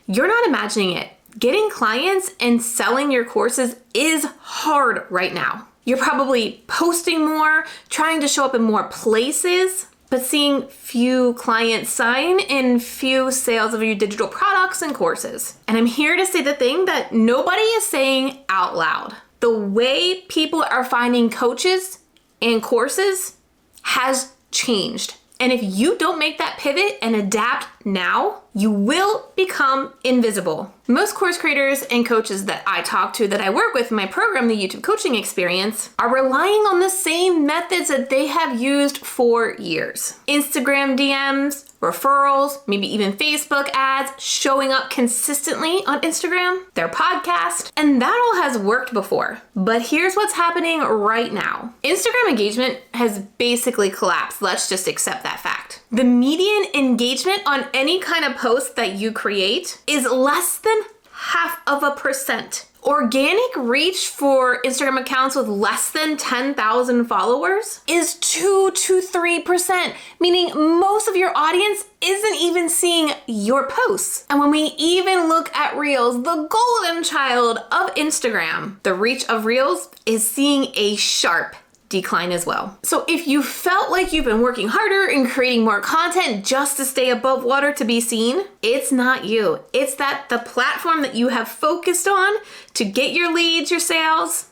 You're not imagining it. Getting clients and selling your courses is hard right now. You're probably posting more, trying to show up in more places, but seeing few clients sign and few sales of your digital products and courses. And I'm here to say the thing that nobody is saying out loud. The way people are finding coaches and courses has changed. And if you don't make that pivot and adapt now, you will become invisible. Most course creators and coaches that I talk to, that I work with in my program, the YouTube Coaching Experience, are relying on the same methods that they have used for years. Instagram DMs, referrals, maybe even Facebook ads, showing up consistently on Instagram, their podcast, and that all has worked before. But here's what's happening right now. Instagram engagement has basically collapsed. Let's just accept that fact. The median engagement on any kind of post that you create is less than 0.5%. Organic reach for Instagram accounts with less than 10,000 followers is 2 to 3%, meaning most of your audience isn't even seeing your posts. And when we even look at Reels, the golden child of Instagram, the reach of Reels is seeing a sharp decline as well. So if you felt like you've been working harder and creating more content just to stay above water to be seen, it's not you. It's that the platform that you have focused on to get your leads, your sales,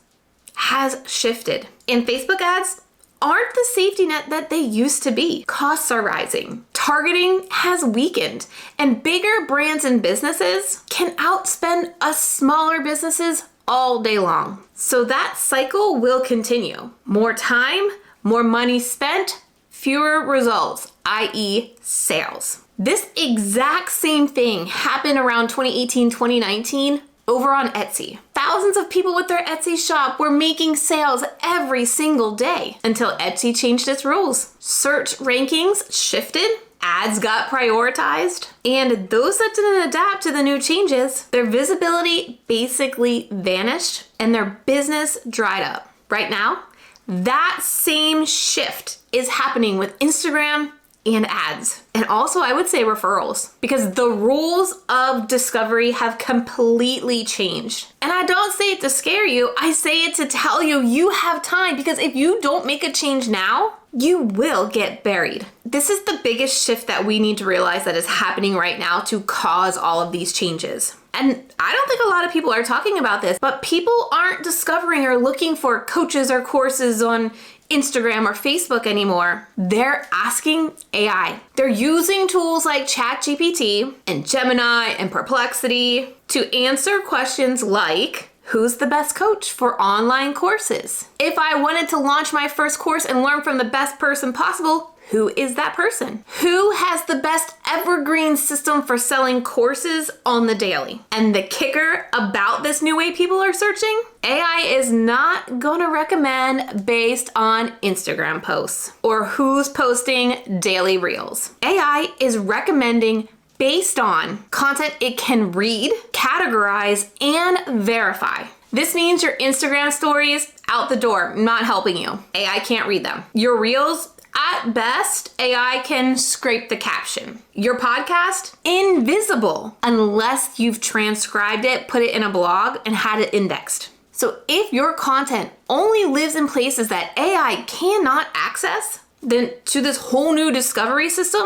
has shifted. And Facebook ads aren't the safety net that they used to be. Costs are rising. Targeting has weakened, and bigger brands and businesses can outspend us smaller businesses all day long. So that cycle will continue. More time, more money spent, fewer results, i.e. sales. This exact same thing happened around 2018, 2019 over on Etsy. Thousands of people with their Etsy shop were making sales every single day until Etsy changed its rules. Search rankings shifted, ads got prioritized, and those that didn't adapt to the new changes, their visibility basically vanished and their business dried up. Right now, that same shift is happening with Instagram and ads. And also, I would say referrals, because the rules of discovery have completely changed. And I don't say it to scare you, I say it to tell you you have time, because if you don't make a change now, you will get buried. This is the biggest shift that we need to realize that is happening right now to cause all of these changes. And I don't think a lot of people are talking about this, but people aren't discovering or looking for coaches or courses on Instagram or Facebook anymore. They're asking AI. They're using tools like ChatGPT and Gemini and Perplexity to answer questions like, who's the best coach for online courses? If I wanted to launch my first course and learn from the best person possible, who is that person? Who has the best evergreen system for selling courses on the daily? And the kicker about this new way people are searching, AI is not gonna recommend based on Instagram posts or who's posting daily reels. AI is recommending based on content it can read, categorize, and verify. This means your Instagram stories, out the door, not helping you. AI can't read them. Your reels, at best, AI can scrape the caption. Your podcast, invisible, unless you've transcribed it, put it in a blog, and had it indexed. So if your content only lives in places that AI cannot access, then to this whole new discovery system,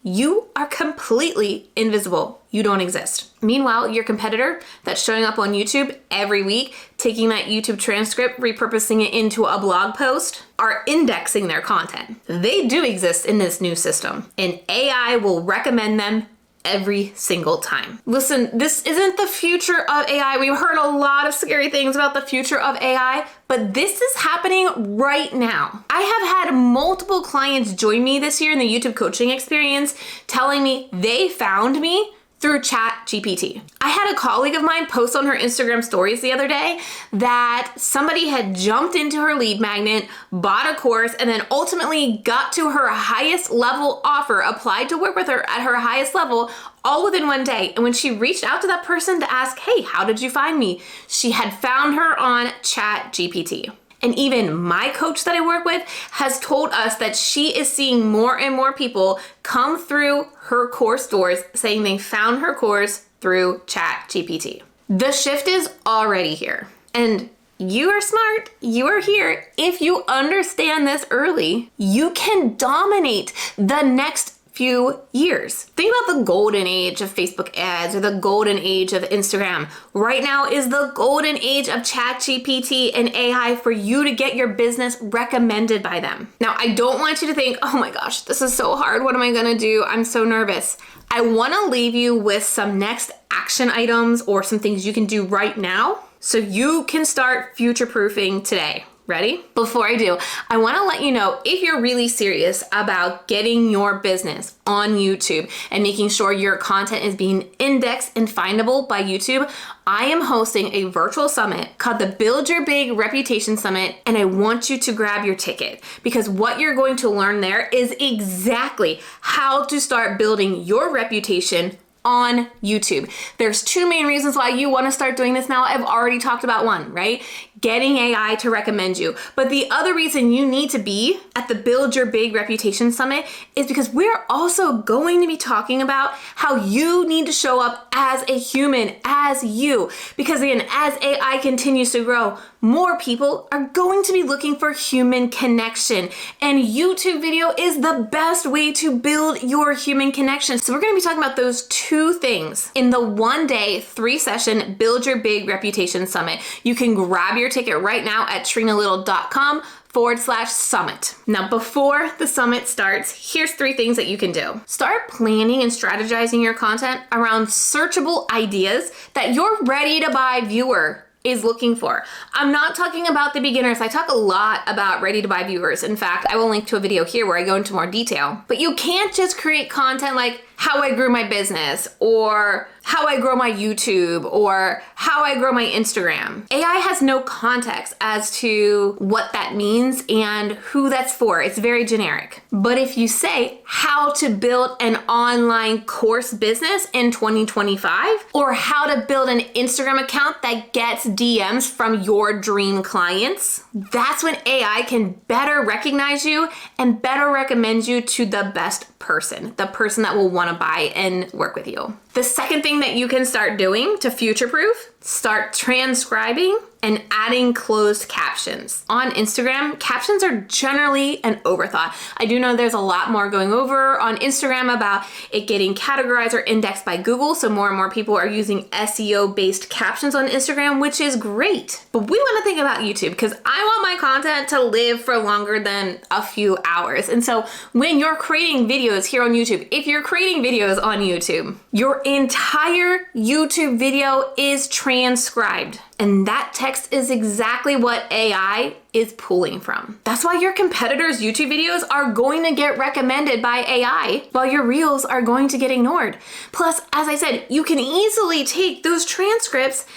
you are completely invisible. You don't exist. Meanwhile, your competitor that's showing up on YouTube every week, taking that YouTube transcript, repurposing it into a blog post, are indexing their content. They do exist in this new system, and AI will recommend them every single time. Listen, this isn't the future of AI. We've heard a lot of scary things about the future of AI, but this is happening right now. I have had multiple clients join me this year in the YouTube coaching experience telling me they found me through ChatGPT. I had a colleague of mine post on her Instagram stories the other day that somebody had jumped into her lead magnet, bought a course, and then ultimately got to her highest level offer, applied to work with her at her highest level, all within one day. And when she reached out to that person to ask, hey, how did you find me? She had found her on ChatGPT. And even my coach that I work with has told us that she is seeing more and more people come through her course doors saying they found her course through ChatGPT. The shift is already here. And you are smart, you are here. If you understand this early, you can dominate the next few years. Think about the golden age of Facebook ads or the golden age of Instagram. Right now is the golden age of ChatGPT and AI for you to get your business recommended by them. Now, I don't want you to think, oh my gosh, this is so hard. What am I gonna do? I'm so nervous. I wanna leave you with some next action items or some things you can do right now so you can start future-proofing today. Ready? Before I do, I want to let you know if you're really serious about getting your business on YouTube and making sure your content is being indexed and findable by YouTube, I am hosting a virtual summit called the Build Your Big Reputation Summit, and I want you to grab your ticket because what you're going to learn there is exactly how to start building your reputation on YouTube. There's two main reasons why you want to start doing this now. I've already talked about one, right? Getting AI to recommend you. But the other reason you need to be at the Build Your Big Reputation Summit is because we're also going to be talking about how you need to show up as a human, as you. Because again, as AI continues to grow, more people are going to be looking for human connection. And YouTube video is the best way to build your human connection. So we're going to be talking about those two things in the 1-day, 3-session Build Your Big Reputation Summit. You can grab your ticket right now at trenalittle.com/summit. Now, before the summit starts, here's 3 things that you can do. Start planning and strategizing your content around searchable ideas that your ready to buy viewer is looking for. I'm not talking about the beginners. I talk a lot about ready to buy viewers. In fact, I will link to a video here where I go into more detail. But you can't just create content like how I grew my business or how I grow my YouTube or how I grow my Instagram. AI has no context as to what that means and who that's for. It's very generic. But if you say how to build an online course business in 2025 or how to build an Instagram account that gets DMs from your dream clients, that's when AI can better recognize you and better recommend you to the best person, the person that will want to buy and work with you. The second thing that you can start doing to future-proof, start transcribing and adding closed captions. On Instagram, captions are generally an overthought. I do know there's a lot more going over on Instagram about it getting categorized or indexed by Google, so more and more people are using SEO-based captions on Instagram, which is great. But we want to think about YouTube because I want my content to live for longer than a few hours. And so when you're creating videos here on YouTube, if you're creating videos on YouTube, your entire YouTube video is transcribed. And that text is exactly what AI is pulling from. That's why your competitors' YouTube videos are going to get recommended by AI, while your reels are going to get ignored. Plus, as I said, you can easily take those transcripts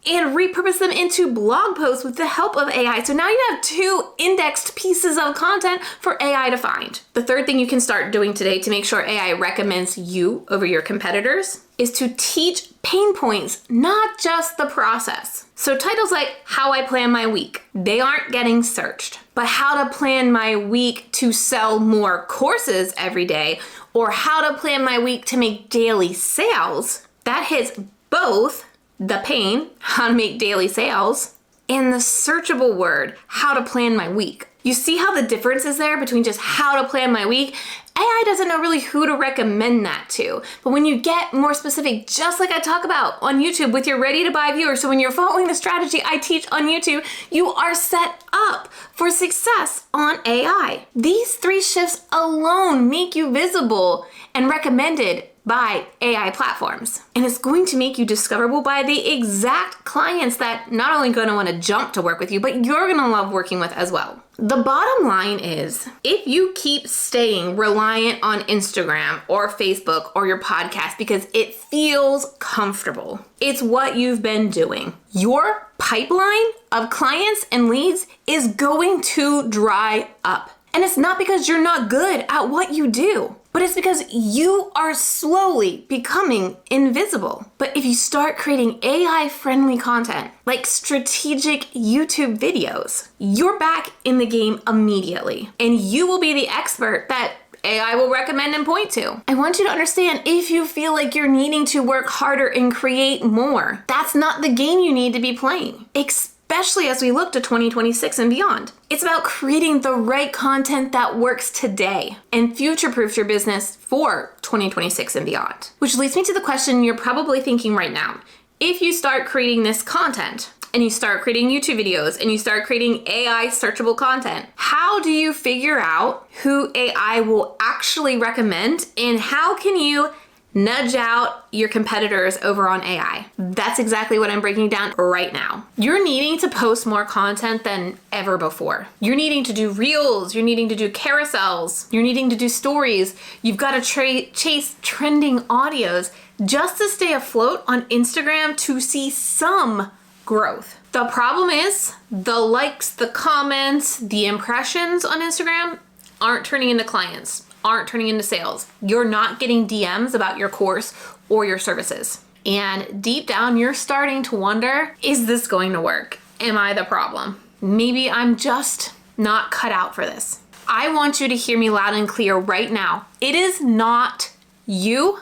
and repurpose them into blog posts with the help of AI. So now you have 2 indexed pieces of content for AI to find. The third thing you can start doing today to make sure AI recommends you over your competitors is to teach pain points, not just the process. So titles like How I Plan My Week, they aren't getting searched. But How to Plan My Week to Sell More Courses Every Day, or How to Plan My Week to Make Daily Sales, that hits both the pain, how to make daily sales, and the searchable word, how to plan my week. You see how the difference is there between just how to plan my week? AI doesn't know really who to recommend that to. But when you get more specific, just like I talk about on YouTube with your ready to buy viewers, so when you're following the strategy I teach on YouTube, you are set up for success on AI. These 3 shifts alone make you visible and recommended by AI platforms. And it's going to make you discoverable by the exact clients that not only going to want to jump to work with you, but you're going to love working with as well. The bottom line is, if you keep staying reliant on Instagram or Facebook or your podcast because it feels comfortable, it's what you've been doing, your pipeline of clients and leads is going to dry up. And it's not because you're not good at what you do, but it's because you are slowly becoming invisible. But if you start creating AI-friendly content, like strategic YouTube videos, you're back in the game immediately. And you will be the expert that AI will recommend and point to. I want you to understand, if you feel like you're needing to work harder and create more, that's not the game you need to be playing, especially as we look to 2026 and beyond. It's about creating the right content that works today and future-proofs your business for 2026 and beyond. Which leads me to the question you're probably thinking right now. If you start creating this content, and you start creating YouTube videos, and you start creating AI searchable content, how do you figure out who AI will actually recommend, and how can you nudge out your competitors over on AI? That's exactly what I'm breaking down right now. You're needing to post more content than ever before. You're needing to do reels, you're needing to do carousels, you're needing to do stories. You've got to chase trending audios just to stay afloat on Instagram to see some growth. The problem is the likes, the comments, the impressions on Instagram aren't turning into clients, aren't turning into sales. You're not getting DMs about your course or your services. And deep down, you're starting to wonder, is this going to work? Am I the problem? Maybe I'm just not cut out for this. I want you to hear me loud and clear right now. It is not you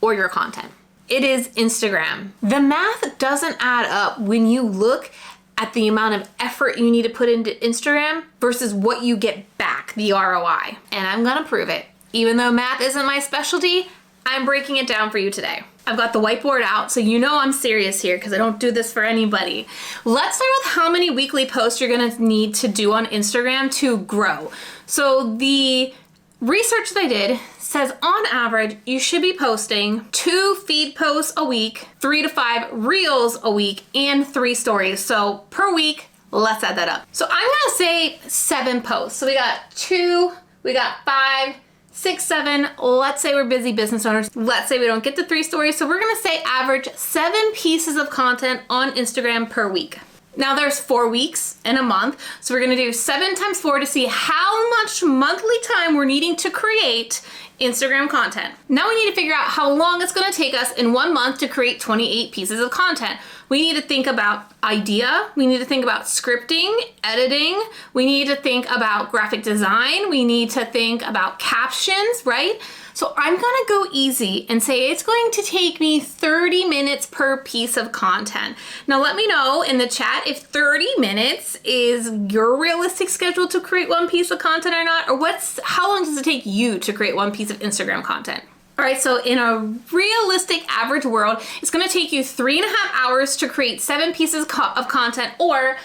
or your content. It is Instagram. The math doesn't add up when you look at the amount of effort you need to put into Instagram versus what you get back, the ROI. And I'm gonna prove it. Even though math isn't my specialty, I'm breaking it down for you today. I've got the whiteboard out, so you know I'm serious here because I don't do this for anybody. Let's start with how many weekly posts you're gonna need to do on Instagram to grow. So the research that I did says on average, you should be posting 2 feed posts a week, 3 to 5 reels a week, and 3 stories. So per week, let's add that up. So I'm gonna say 7 posts. So we got 2, we got 5, 6, 7. Let's say we're busy business owners. Let's say we don't get to 3 stories. So we're gonna say average 7 pieces of content on Instagram per week. Now there's 4 weeks in a month, so we're gonna do 7 times 4 to see how much monthly time we're needing to create Instagram content. Now we need to figure out how long it's gonna take us in 1 month to create 28 pieces of content. We need to think about idea, we need to think about scripting, editing, we need to think about graphic design, we need to think about captions, right? So I'm gonna go easy and say it's going to take me 30 minutes per piece of content. Now let me know in the chat if 30 minutes is your realistic schedule to create 1 piece of content or not, or how long does it take you to create 1 piece of Instagram content? All right, so in a realistic average world, it's gonna take you 3.5 hours to create 7 pieces of content, or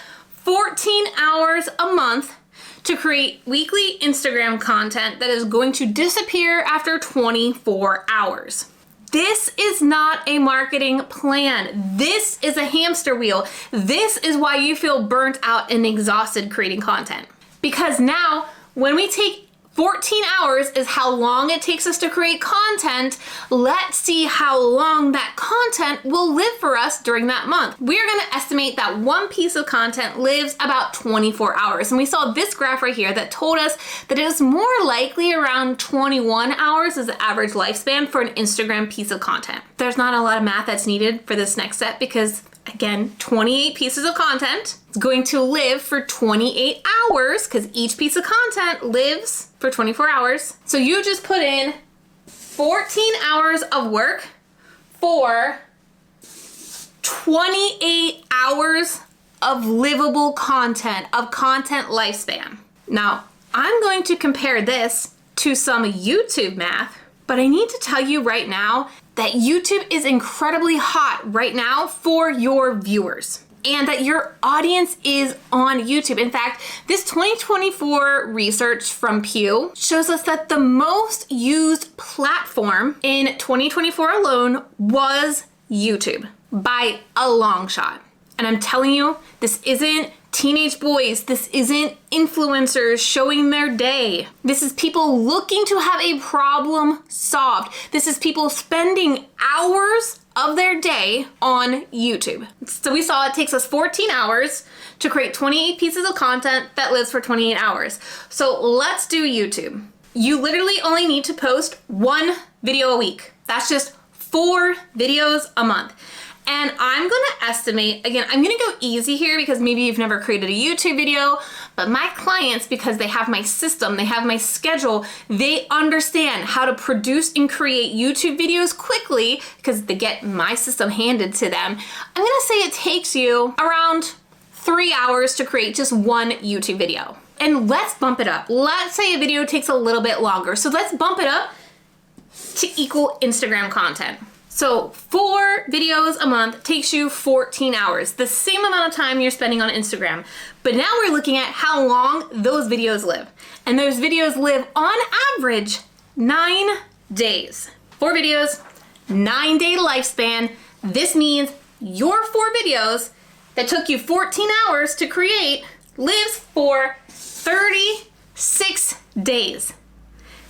14 hours a month to create weekly Instagram content that is going to disappear after 24 hours. This is not a marketing plan. This is a hamster wheel. This is why you feel burnt out and exhausted creating content. Because now, when we take 14 hours is how long it takes us to create content. Let's see how long that content will live for us during that month. We're gonna estimate that 1 piece of content lives about 24 hours. And we saw this graph right here that told us that it was more likely around 21 hours as the average lifespan for an Instagram piece of content. There's not a lot of math that's needed for this next step because, again, 28 pieces of content is going to live for 28 hours because each piece of content lives for 24 hours. So you just put in 14 hours of work for 28 hours of livable content, of content lifespan. Now, I'm going to compare this to some YouTube math, but I need to tell you right now that YouTube is incredibly hot right now for your viewers and that your audience is on YouTube. In fact, this 2024 research from Pew shows us that the most used platform in 2024 alone was YouTube by a long shot. And I'm telling you, this isn't teenage boys. This isn't influencers showing their day. This is people looking to have a problem solved. This is people spending hours of their day on YouTube. So we saw it takes us 14 hours to create 28 pieces of content that lives for 28 hours. So let's do YouTube. You literally only need to post 1 video a week. That's just 4 videos a month. And I'm gonna estimate, again, I'm gonna go easy here because maybe you've never created a YouTube video, but my clients, because they have my system, they have my schedule, they understand how to produce and create YouTube videos quickly because they get my system handed to them. I'm gonna say it takes you around 3 hours to create just one YouTube video. And let's bump it up. Let's say a video takes a little bit longer. So let's bump it up to equal Instagram content. So 4 videos a month takes you 14 hours, the same amount of time you're spending on Instagram. But now we're looking at how long those videos live. And those videos live on average 9 days. 4 videos, 9-day lifespan. This means your 4 videos that took you 14 hours to create lives for 36 days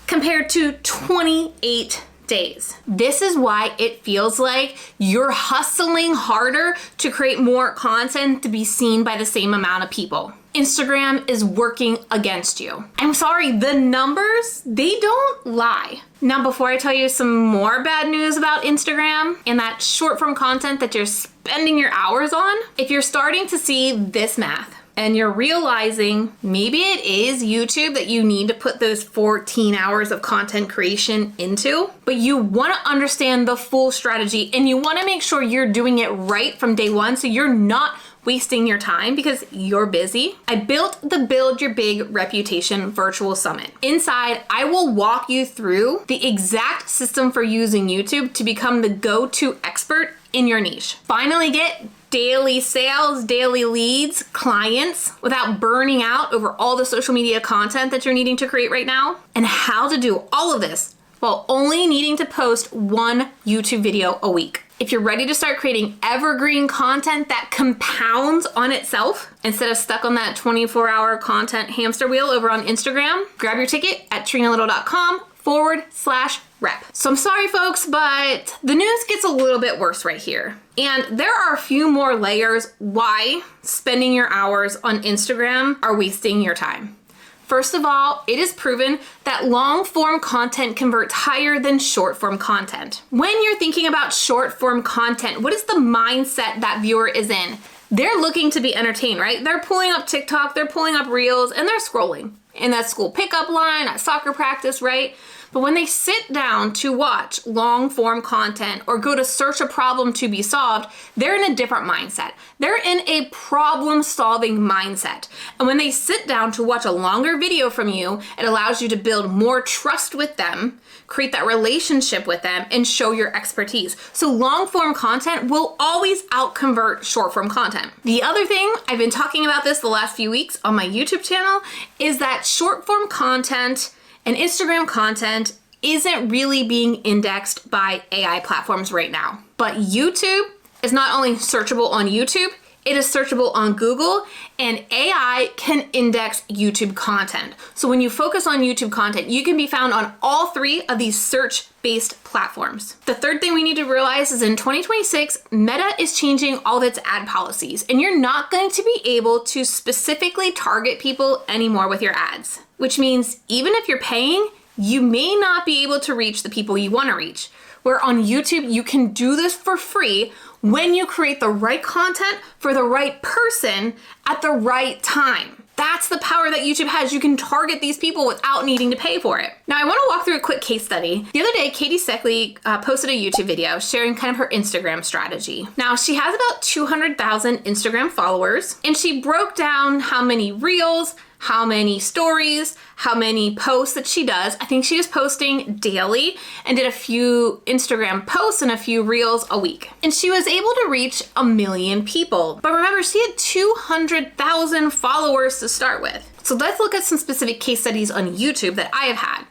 compared to 28 days. This is why it feels like you're hustling harder to create more content to be seen by the same amount of people. Instagram is working against you. I'm sorry, the numbers, they don't lie. Now, before I tell you some more bad news about Instagram and that short form content that you're spending your hours on, if you're starting to see this math, and you're realizing maybe it is YouTube that you need to put those 14 hours of content creation into, but you wanna understand the full strategy and you wanna make sure you're doing it right from day one so you're not wasting your time because you're busy. I built the Build Your Big Reputation Virtual Summit. Inside, I will walk you through the exact system for using YouTube to become the go-to expert in your niche. Finally get daily sales, daily leads, clients without burning out over all the social media content that you're needing to create right now, and how to do all of this while only needing to post 1 YouTube video a week. If you're ready to start creating evergreen content that compounds on itself instead of stuck on that 24-hour content hamster wheel over on Instagram, grab your ticket at trenalittle.com/rep. So I'm sorry folks, but the news gets a little bit worse right here. And there are a few more layers why spending your hours on Instagram are wasting your time. First of all, it is proven that long form content converts higher than short form content. When you're thinking about short form content, what is the mindset that viewer is in? They're looking to be entertained, right? They're pulling up TikTok, they're pulling up Reels, and they're scrolling in that school pickup line, at soccer practice, right? But when they sit down to watch long form content or go to search a problem to be solved, they're in a different mindset. They're in a problem solving mindset. And when they sit down to watch a longer video from you, it allows you to build more trust with them, create that relationship with them, and show your expertise. So long form content will always outconvert short form content. The other thing, I've been talking about this the last few weeks on my YouTube channel, is that short form content and Instagram content isn't really being indexed by AI platforms right now. But YouTube is not only searchable on YouTube, it is searchable on Google, and AI can index YouTube content. So when you focus on YouTube content, you can be found on all 3 of these search-based platforms. The third thing we need to realize is in 2026, Meta is changing all of its ad policies, and you're not going to be able to specifically target people anymore with your ads, which means even if you're paying, you may not be able to reach the people you want to reach. Where on YouTube, you can do this for free when you create the right content for the right person at the right time. That's the power that YouTube has. You can target these people without needing to pay for it. Now, I want to walk through a quick case study. The other day, Katie Seckley posted a YouTube video sharing kind of her Instagram strategy. Now, she has about 200,000 Instagram followers, and she broke down how many reels, how many stories, how many posts that she does. I think she was posting daily and did a few Instagram posts and a few reels a week. And she was able to reach 1 million people. But remember, she had 200,000 followers to start with. So let's look at some specific case studies on YouTube that I have had.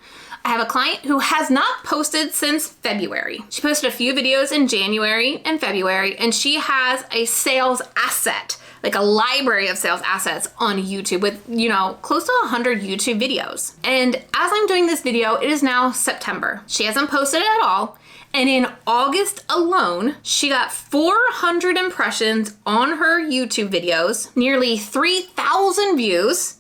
I have a client who has not posted since February. She posted a few videos in January and February, and she has a sales asset, like a library of sales assets on YouTube with, close to 100 YouTube videos. And as I'm doing this video, it is now September. She hasn't posted at all. And in August alone, she got 400 impressions on her YouTube videos, nearly 3,000 views,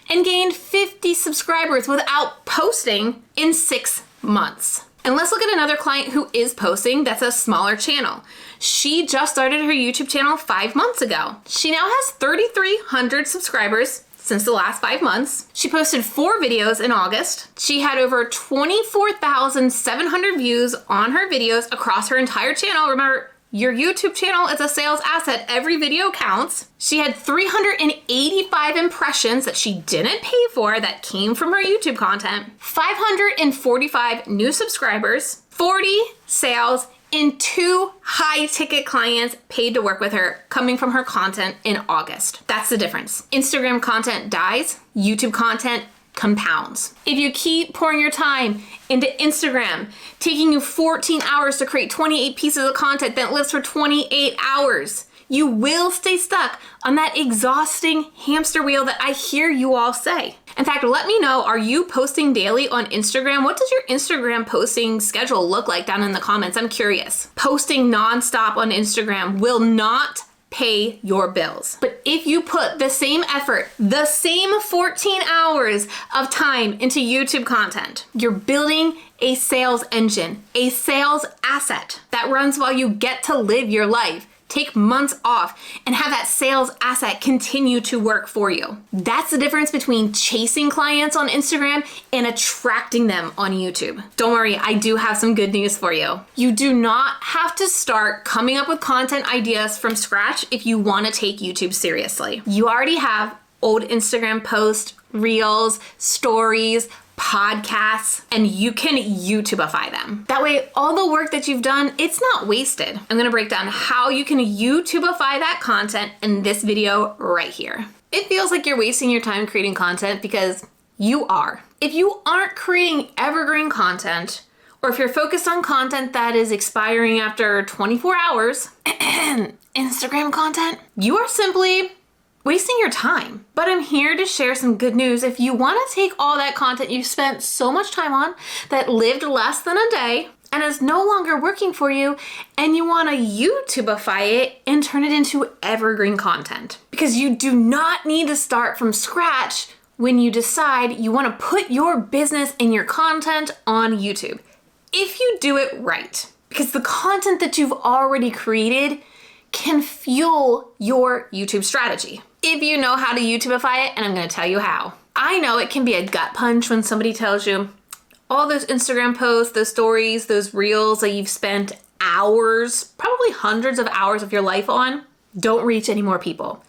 and gained 50 subscribers without posting in 6 months. And let's look at another client who is posting that's a smaller channel. She just started her YouTube channel 5 months ago. She now has 3,300 subscribers since the last 5 months. She posted 4 videos in August. She had over 24,700 views on her videos across her entire channel. Remember, your YouTube channel is a sales asset. Every video counts. She had 385 impressions that she didn't pay for that came from her YouTube content, 545 new subscribers, 40 sales, and 2 high-ticket clients paid to work with her coming from her content in August. That's the difference. Instagram content dies, YouTube content compounds. If you keep pouring your time into Instagram, taking you 14 hours to create 28 pieces of content that lives for 28 hours, you will stay stuck on that exhausting hamster wheel that I hear you all say. In fact, let me know, are you posting daily on Instagram? What does your Instagram posting schedule look like down in the comments? I'm curious. Posting nonstop on Instagram will not pay your bills. But if you put the same effort, the same 14 hours of time into YouTube content, you're building a sales engine, a sales asset that runs while you get to live your life. Take months off and have that sales asset continue to work for you. That's the difference between chasing clients on Instagram and attracting them on YouTube. Don't worry, I do have some good news for you. You do not have to start coming up with content ideas from scratch if you want to take YouTube seriously. You already have old Instagram posts, reels, stories, podcasts, and you can YouTubeify them. That way, all the work that you've done, it's not wasted. I'm gonna break down how you can YouTubeify that content in this video right here. It feels like you're wasting your time creating content because you are. If you aren't creating evergreen content, or if you're focused on content that is expiring after 24 hours, Instagram content, you are simply wasting your time. But I'm here to share some good news. If you want to take all that content you spent so much time on that lived less than a day and is no longer working for you, and you want to YouTubeify it and turn it into evergreen content. Because you do not need to start from scratch when you decide you want to put your business and your content on YouTube. If you do it right, because the content that you've already created can fuel your YouTube strategy. If you know how to YouTubeify it, and I'm gonna tell you how. I know it can be a gut punch when somebody tells you all those Instagram posts, those stories, those reels that you've spent hours, probably hundreds of hours of your life on, don't reach any more people.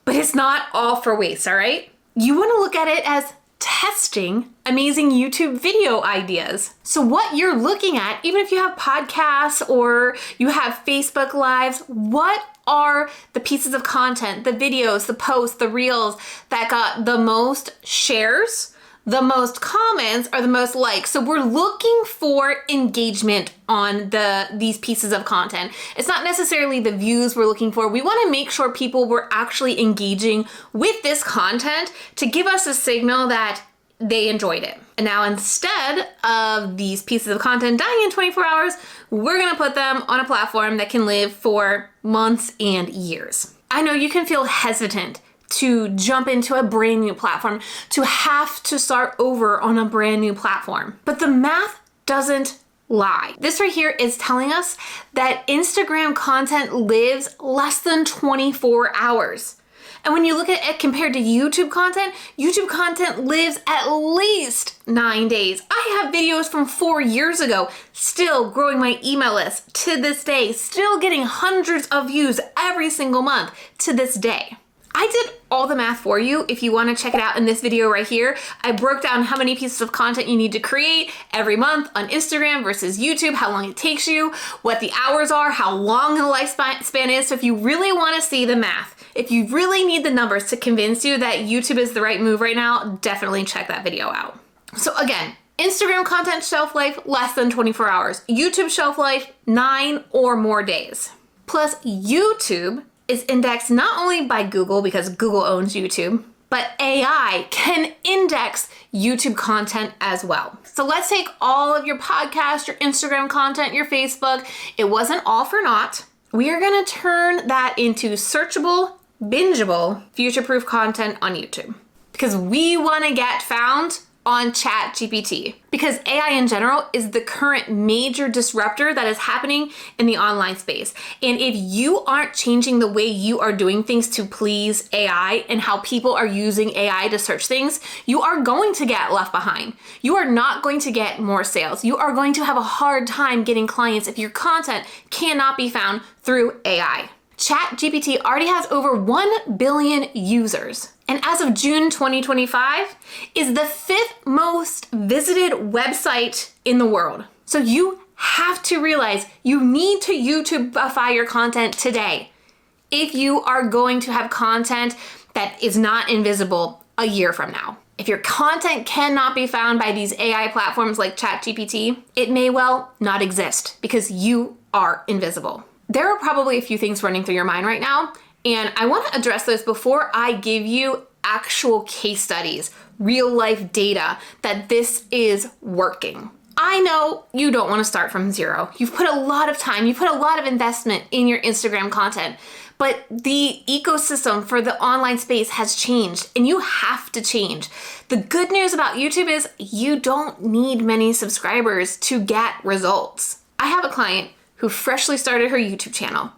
But it's not all for waste, all right? You wanna look at it as testing amazing YouTube video ideas. So what you're looking at, even if you have podcasts or you have Facebook Lives, what are the pieces of content, the videos, the posts, the reels that got the most shares, the most comments, or the most likes? So we're looking for engagement on these pieces of content. It's not necessarily the views we're looking for. We want to make sure people were actually engaging with this content to give us a signal that they enjoyed it. And now instead of these pieces of content dying in 24 hours, we're gonna put them on a platform that can live for months and years. I know you can feel hesitant to jump into a brand new platform, to have to start over on a brand new platform, but the math doesn't lie. This right here is telling us that Instagram content lives less than 24 hours. And when you look at it compared to YouTube content lives at least 9 days. I have videos from 4 years ago, still growing my email list to this day, still getting hundreds of views every single month to this day. I did all the math for you. If you want to check it out in this video right here, I broke down how many pieces of content you need to create every month on Instagram versus YouTube, how long it takes you, what the hours are, how long the lifespan is. So if you really want to see the math, if you really need the numbers to convince you that YouTube is the right move right now, definitely check that video out. So again, Instagram content shelf life, less than 24 hours. YouTube shelf life, 9 or more days. Plus YouTube is indexed not only by Google, because Google owns YouTube, but AI can index YouTube content as well. So let's take all of your podcast, your Instagram content, your Facebook. It wasn't all for naught. We are gonna turn that into searchable, bingeable, future-proof content on YouTube. Because we wanna get found on ChatGPT, because AI in general is the current major disruptor that is happening in the online space. And if you aren't changing the way you are doing things to please AI and how people are using AI to search things, you are going to get left behind. You are not going to get more sales. You are going to have a hard time getting clients if your content cannot be found through AI. ChatGPT already has over 1 billion users, and as of June 2025, is the 5th most visited website in the world. So you have to realize you need to YouTubeify your content today if you are going to have content that is not invisible a year from now. If your content cannot be found by these AI platforms like ChatGPT, it may well not exist because you are invisible. There are probably a few things running through your mind right now, and I want to address those before I give you actual case studies, real life data that this is working. I know you don't want to start from zero. You've put a lot of time, you put a lot of investment in your Instagram content, but the ecosystem for the online space has changed and you have to change. The good news about YouTube is you don't need many subscribers to get results. I have a client who freshly started her YouTube channel.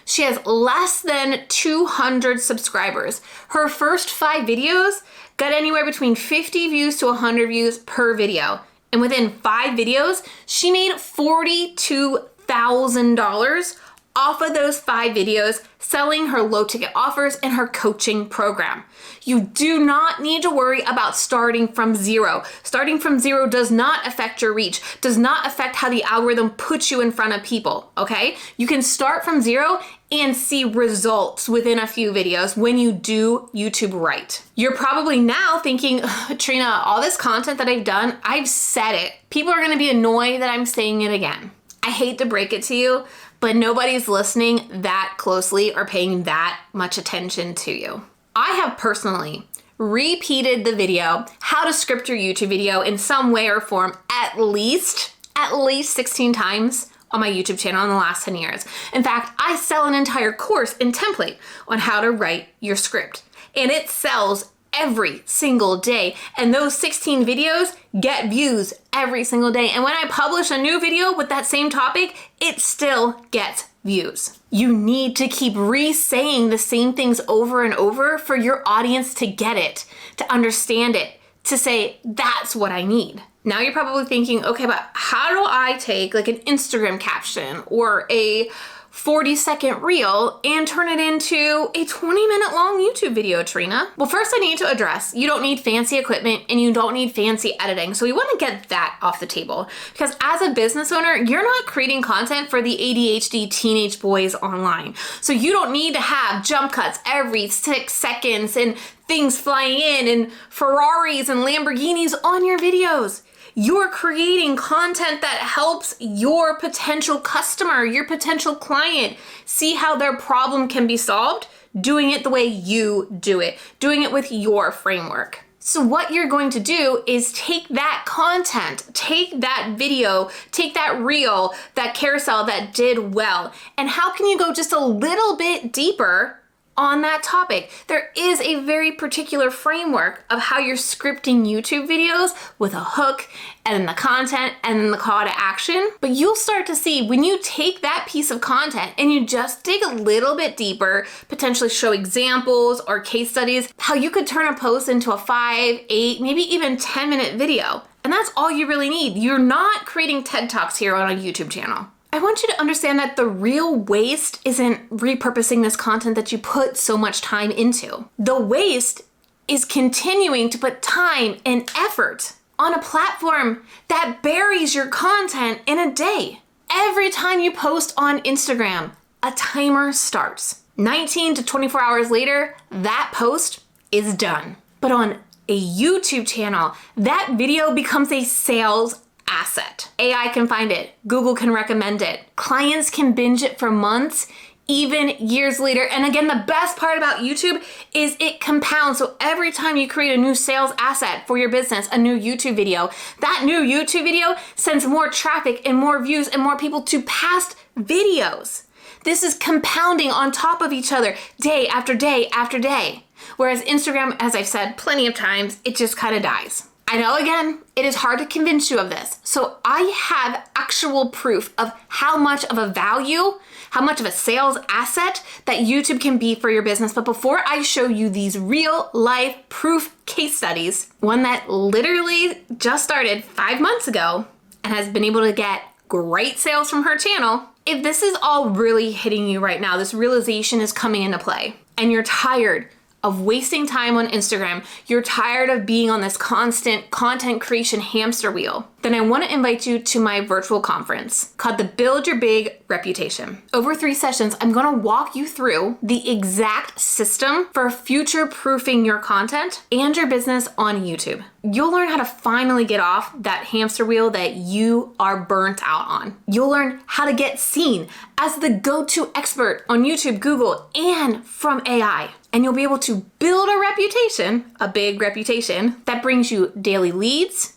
She has less than 200 subscribers. Her first 5 videos got anywhere between 50 views to 100 views per video. And within 5 videos, she made $42,000 off of those 5 videos selling her low ticket offers and her coaching program. You do not need to worry about starting from zero. Starting from zero does not affect your reach, does not affect how the algorithm puts you in front of people, okay? You can start from zero and see results within a few videos when you do YouTube right. You're probably now thinking, Trena, all this content that I've done, I've said it. People are gonna be annoyed that I'm saying it again. I hate to break it to you, but nobody's listening that closely or paying that much attention to you. I have personally repeated the video, how to script your YouTube video in some way or form at least 16 times on my YouTube channel in the last 10 years. In fact, I sell an entire course and template on how to write your script, and it sells every single day. And those 16 videos get views every single day. And when I publish a new video with that same topic, it still gets views. You need to keep re-saying the same things over and over for your audience to get it, to understand it, to say, that's what I need. Now you're probably thinking, okay, but how do I take like an Instagram caption or a 40-second reel and turn it into a 20-minute long YouTube video, Trena? Well, first I need to address, you don't need fancy equipment and you don't need fancy editing. So we want to get that off the table, because as a business owner, you're not creating content for the ADHD teenage boys online. So you don't need to have jump cuts every 6 seconds and things flying in and Ferraris and Lamborghinis on your videos. You're creating content that helps your potential customer, your potential client, see how their problem can be solved, doing it the way you do it, doing it with your framework. So what you're going to do is take that content, take that video, take that reel, that carousel that did well, and how can you go just a little bit deeper on that topic? There is a very particular framework of how you're scripting YouTube videos with a hook and then the content and then the call to action. But you'll start to see when you take that piece of content and you just dig a little bit deeper, potentially show examples or case studies, how you could turn a post into a 5, 8, maybe even 10-minute video. And that's all you really need. You're not creating TED Talks here on a YouTube channel. I want you to understand that the real waste isn't repurposing this content that you put so much time into. The waste is continuing to put time and effort on a platform that buries your content in a day. Every time you post on Instagram, a timer starts. 19 to 24 hours later, that post is done. But on a YouTube channel, that video becomes a sales asset. AI can find it. Google can recommend it. Clients can binge it for months, even years later. And again, the best part about YouTube is it compounds. So every time you create a new sales asset for your business, a new YouTube video, that new YouTube video sends more traffic and more views and more people to past videos. This is compounding on top of each other day after day after day. Whereas Instagram, as I've said plenty of times, it just kind of dies. I know, again, it is hard to convince you of this. So I have actual proof of how much of a value, how much of a sales asset that YouTube can be for your business. But before I show you these real life proof case studies, one that literally just started 5 months ago and has been able to get great sales from her channel, if this is all really hitting you right now, this realization is coming into play, and you're tired of wasting time on Instagram, you're tired of being on this constant content creation hamster wheel, then I want to invite you to my virtual conference called the Build Your Big Reputation. Over 3 sessions, I'm going to walk you through the exact system for future-proofing your content and your business on YouTube. You'll learn how to finally get off that hamster wheel that you are burnt out on. You'll learn how to get seen as the go-to expert on YouTube, Google, and from AI. And you'll be able to build a reputation, a big reputation, that brings you daily leads,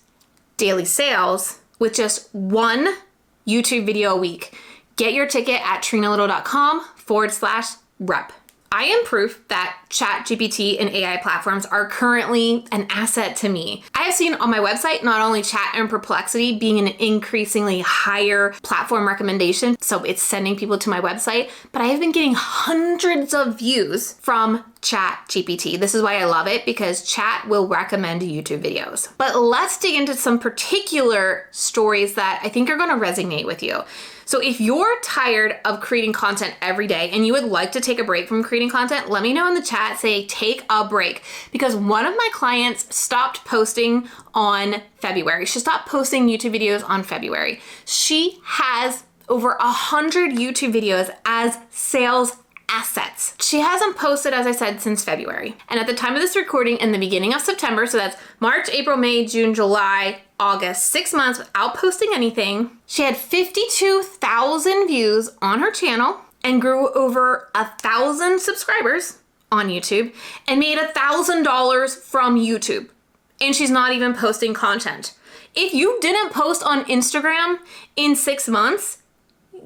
daily sales, with just 1 YouTube video a week. Get your ticket at trenalittle.com/rep. I am proof that ChatGPT and AI platforms are currently an asset to me. I have seen on my website not only Chat and Perplexity being an increasingly higher platform recommendation, so it's sending people to my website, but I have been getting hundreds of views from ChatGPT. This is why I love it, because Chat will recommend YouTube videos. But let's dig into some particular stories that I think are going to resonate with you. So if you're tired of creating content every day and you would like to take a break from creating content, let me know in the chat, say take a break, because one of my clients stopped posting on February. She stopped posting YouTube videos on February. She has over 100 YouTube videos as sales assets. She hasn't posted, as I said, since February. And at the time of this recording, in the beginning of September, so that's March, April, May, June, July, August, 6 months without posting anything, she had 52,000 views on her channel and grew over 1,000 subscribers on YouTube and made $1,000 from YouTube. And she's not even posting content. If you didn't post on Instagram in 6 months,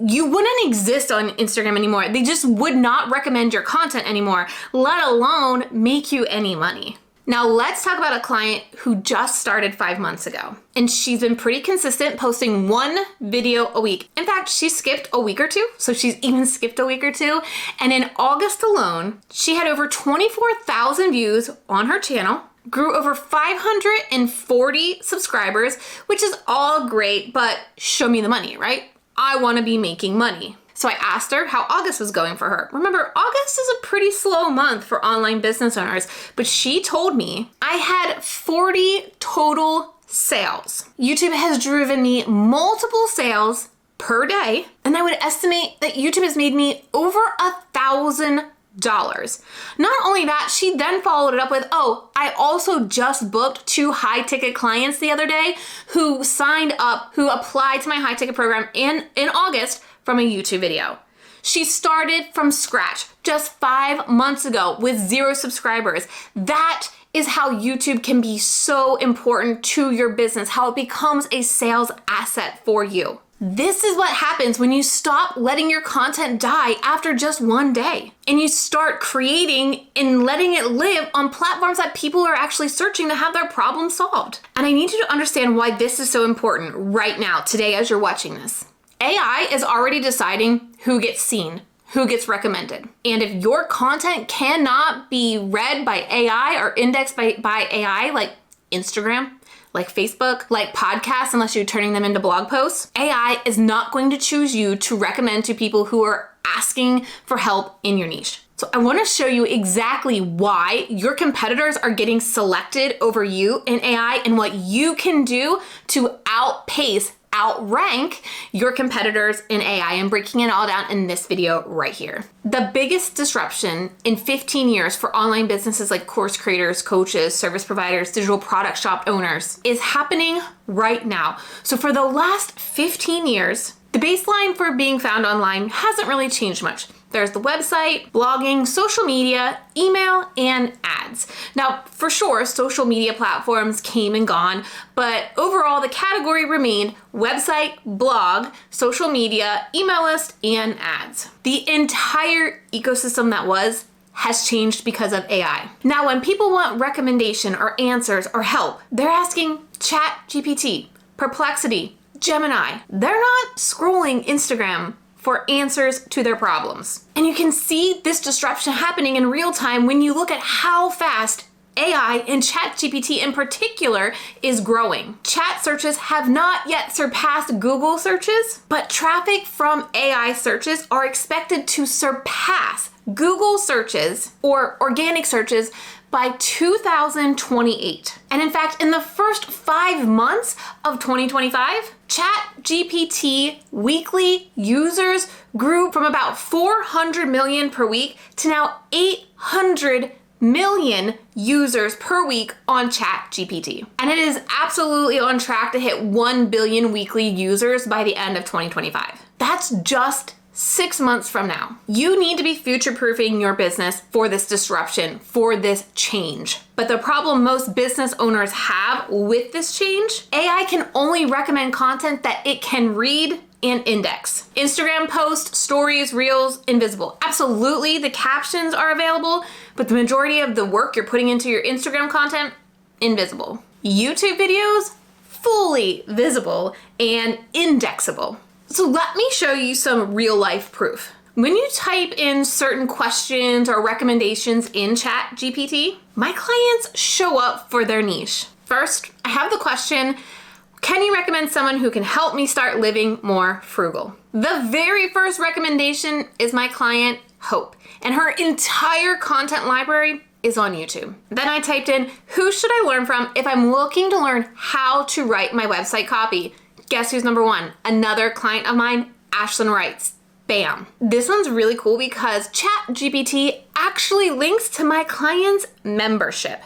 you wouldn't exist on Instagram anymore. They just would not recommend your content anymore, let alone make you any money. Now let's talk about a client who just started 5 months ago. And she's been pretty consistent, posting 1 video a week. In fact, she skipped a week or 2. So she's even skipped a week or 2. And in August alone, she had over 24,000 views on her channel, grew over 540 subscribers, which is all great, but show me the money, right? I want to be making money. So I asked her how August was going for her. Remember, August is a pretty slow month for online business owners, but she told me I had 40 total sales. YouTube has driven me multiple sales per day, and I would estimate that YouTube has made me over $1,000. Not only that, she then followed it up with, oh, I also just booked 2 high ticket clients the other day who signed up, who applied to my high ticket program in August from a YouTube video. She started from scratch just 5 months ago with 0 subscribers. That is how YouTube can be so important to your business, how it becomes a sales asset for you. This is what happens when you stop letting your content die after just 1 day and you start creating and letting it live on platforms that people are actually searching to have their problem solved. And I need you to understand why this is so important right now, today, as you're watching this. AI is already deciding who gets seen, who gets recommended. And if your content cannot be read by AI or indexed by AI, like Instagram, like Facebook, like podcasts, unless you're turning them into blog posts, AI is not going to choose you to recommend to people who are asking for help in your niche. So I want to show you exactly why your competitors are getting selected over you in AI and what you can do to outrank your competitors in AI, and breaking it all down in this video right here. The biggest disruption in 15 years for online businesses like course creators, coaches, service providers, digital product shop owners is happening right now. So for the last 15 years, the baseline for being found online hasn't really changed much. There's the website, blogging, social media, email, and ads. Now, for sure, social media platforms came and gone, but overall the category remained website, blog, social media, email list, and ads. The entire ecosystem that has changed because of AI. Now, when people want recommendation or answers or help, they're asking, ChatGPT, Perplexity, Gemini, they're not scrolling Instagram for answers to their problems. And you can see this disruption happening in real time when you look at how fast AI and ChatGPT in particular is growing. Chat searches have not yet surpassed Google searches, but traffic from AI searches are expected to surpass Google searches or organic searches by 2028. And in fact, in the first 5 months of 2025, ChatGPT weekly users grew from about 400 million per week to now 800 million users per week on ChatGPT. And it is absolutely on track to hit 1 billion weekly users by the end of 2025. That's just 6 months from now. You need to be future-proofing your business for this disruption, for this change. But the problem most business owners have with this change, AI can only recommend content that it can read and index. Instagram posts, stories, reels, invisible. Absolutely, the captions are available, but the majority of the work you're putting into your Instagram content, invisible. YouTube videos, fully visible and indexable. So let me show you some real life proof. When you type in certain questions or recommendations in ChatGPT, my clients show up for their niche. First, I have the question, can you recommend someone who can help me start living more frugal? The very first recommendation is my client, Hope, and her entire content library is on YouTube. Then I typed in, who should I learn from if I'm looking to learn how to write my website copy? Guess who's number one? Another client of mine, Ashlyn Wrights. Bam. This one's really cool because ChatGPT actually links to my client's membership.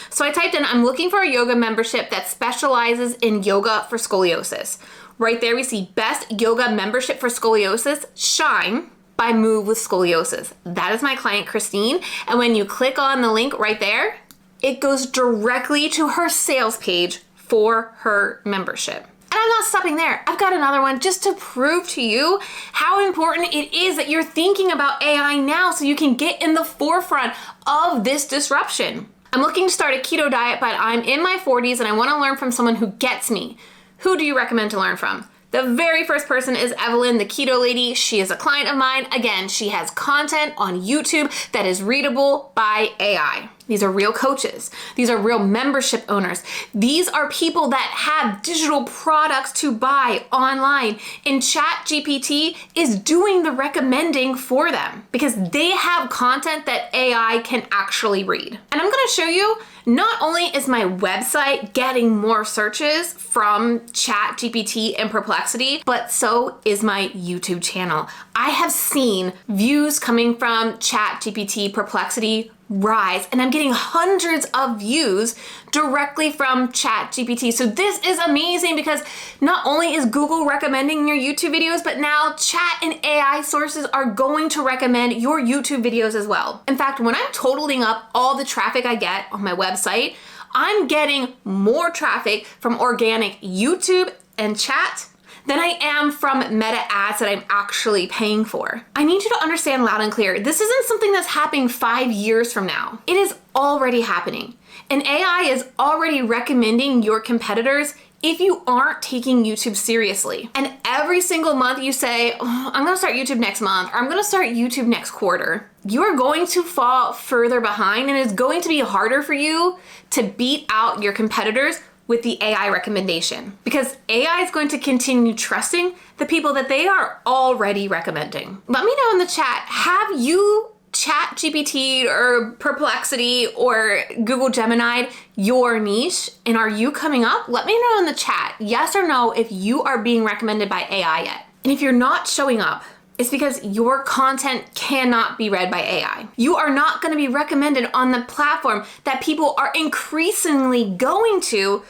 So I typed in, I'm looking for a yoga membership that specializes in yoga for scoliosis. Right there we see best yoga membership for scoliosis, Shine by Move with Scoliosis. That is my client, Christine. And when you click on the link right there, it goes directly to her sales page for her membership. And I'm not stopping there. I've got another one just to prove to you how important it is that you're thinking about AI now so you can get in the forefront of this disruption. I'm looking to start a keto diet, but I'm in my 40s and I want to learn from someone who gets me. Who do you recommend to learn from? The very first person is Evelyn, the keto lady. She is a client of mine. Again, she has content on YouTube that is readable by AI. These are real coaches. These are real membership owners. These are people that have digital products to buy online, and ChatGPT is doing the recommending for them because they have content that AI can actually read. And I'm gonna show you, not only is my website getting more searches from ChatGPT and Perplexity, but so is my YouTube channel. I have seen views coming from ChatGPT, Perplexity, rise, and I'm getting hundreds of views directly from ChatGPT. So this is amazing because not only is Google recommending your YouTube videos, but now chat and AI sources are going to recommend your YouTube videos as well. In fact, when I'm totaling up all the traffic I get on my website, I'm getting more traffic from organic YouTube and chat than I am from meta ads that I'm actually paying for. I need you to understand loud and clear, this isn't something that's happening 5 years from now. It is already happening. And AI is already recommending your competitors if you aren't taking YouTube seriously. And every single month you say, oh, I'm gonna start YouTube next month, or I'm gonna start YouTube next quarter, you're going to fall further behind and it's going to be harder for you to beat out your competitors with the AI recommendation because AI is going to continue trusting the people that they are already recommending. Let me know in the chat, have you ChatGPT or Perplexity or Google Gemini your niche, and are you coming up? Let me know in the chat, yes or no, if you are being recommended by AI yet. And if you're not showing up, it's because your content cannot be read by AI. You are not going to be recommended on the platform that people are increasingly going to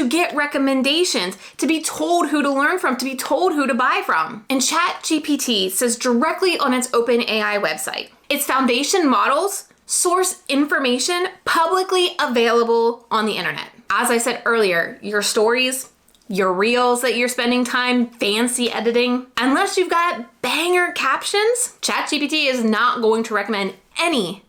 get recommendations, to be told who to learn from, to be told who to buy from. And ChatGPT says directly on its OpenAI website, its foundation models source information publicly available on the internet. As I said earlier, your stories, your reels that you're spending time fancy editing, unless you've got banger captions, ChatGPT is not going to recommend any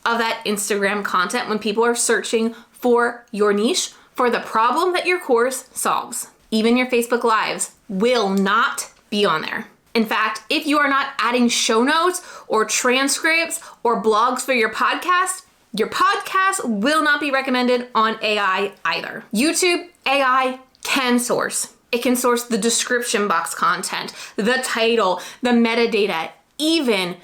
of that Instagram content when people are searching for your niche, for the problem that your course solves. Even your Facebook Lives will not be on there. In fact, if you are not adding show notes or transcripts or blogs for your podcast will not be recommended on AI either. YouTube AI can source. It can source the description box content, the title, the metadata, even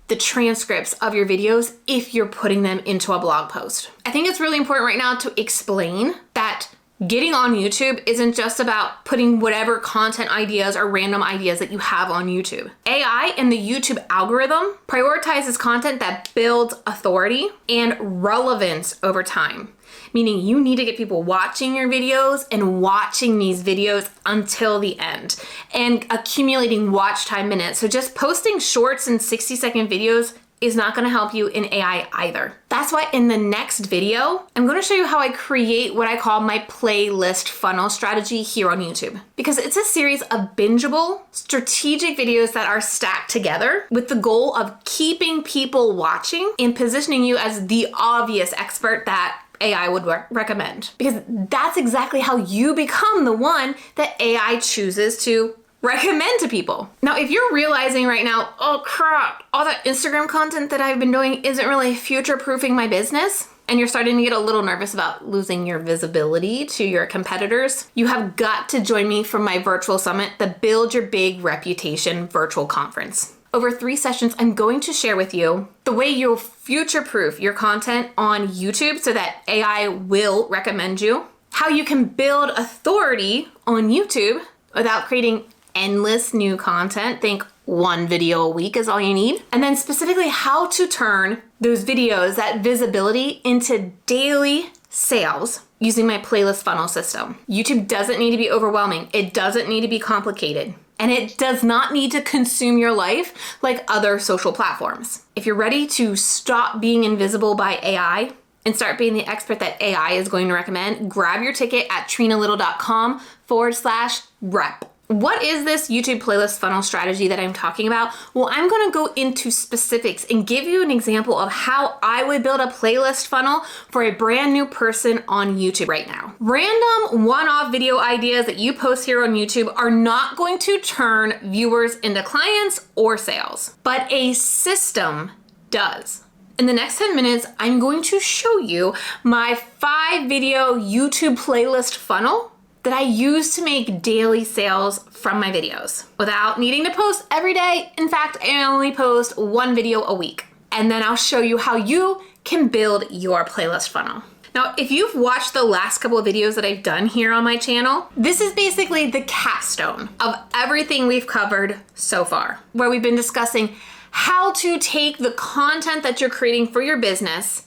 the transcripts of your videos if you're putting them into a blog post. I think it's really important right now to explain that getting on YouTube isn't just about putting whatever content ideas or random ideas that you have on YouTube. AI and the YouTube algorithm prioritizes content that builds authority and relevance over time. Meaning you need to get people watching your videos and watching these videos until the end and accumulating watch time minutes. So just posting shorts and 60-second videos is not gonna help you in AI either. That's why in the next video, I'm gonna show you how I create what I call my playlist funnel strategy here on YouTube. Because it's a series of bingeable, strategic videos that are stacked together with the goal of keeping people watching and positioning you as the obvious expert that AI would recommend. Because that's exactly how you become the one that AI chooses to recommend to people. Now, if you're realizing right now, oh crap, all that Instagram content that I've been doing isn't really future-proofing my business, and you're starting to get a little nervous about losing your visibility to your competitors, you have got to join me for my virtual summit, the Build Your Big Reputation virtual conference. Over 3 sessions, I'm going to share with you the way you'll future-proof your content on YouTube so that AI will recommend you, how you can build authority on YouTube without creating endless new content. Think 1 video a week is all you need. And then specifically how to turn those videos, that visibility, into daily sales using my playlist funnel system. YouTube doesn't need to be overwhelming. It doesn't need to be complicated. And it does not need to consume your life like other social platforms. If you're ready to stop being invisible by AI and start being the expert that AI is going to recommend, grab your ticket at trenalittle.com/rep. What is this YouTube playlist funnel strategy that I'm talking about? Well, I'm gonna go into specifics and give you an example of how I would build a playlist funnel for a brand new person on YouTube right now. Random one-off video ideas that you post here on YouTube are not going to turn viewers into clients or sales, but a system does. In the next 10 minutes, I'm going to show you my 5-video YouTube playlist funnel that I use to make daily sales from my videos without needing to post every day. In fact, I only post 1 video a week. And then I'll show you how you can build your playlist funnel. Now, if you've watched the last couple of videos that I've done here on my channel, this is basically the capstone of everything we've covered so far, where we've been discussing how to take the content that you're creating for your business,